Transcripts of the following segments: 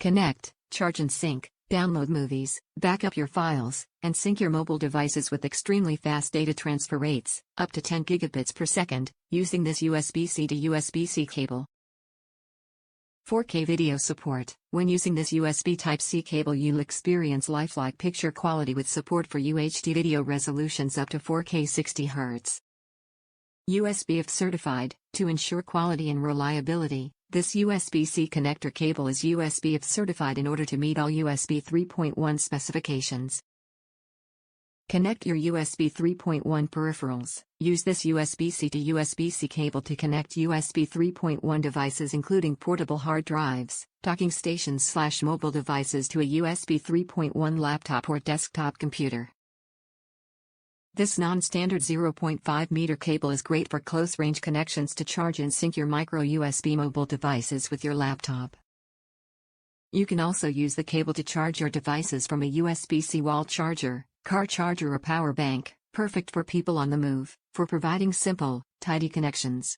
Connect, charge and sync, download movies, back up your files, and sync your mobile devices with extremely fast data transfer rates, up to 10 gigabits per second, using this USB-C to USB-C cable. 4K video support. When using this USB Type-C cable, you'll experience lifelike picture quality with support for UHD video resolutions up to 4K 60 Hz. USB-F certified. To ensure quality and reliability, this USB-C connector cable is USB-F certified in order to meet all USB 3.1 specifications. Connect your USB 3.1 peripherals. Use this USB-C to USB-C cable to connect USB 3.1 devices including portable hard drives, docking stations/mobile devices to a USB 3.1 laptop or desktop computer. This non-standard 0.5 meter cable is great for close-range connections to charge and sync your micro USB mobile devices with your laptop. You can also use the cable to charge your devices from a USB-C wall charger, car charger or power bank, perfect for people on the move, for providing simple, tidy connections.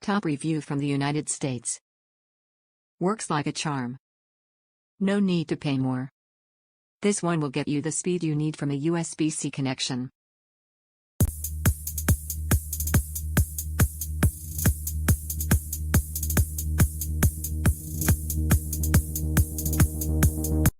Top review from the United States. Works like a charm. No need to pay more. This one will get you the speed you need from a USB-C connection.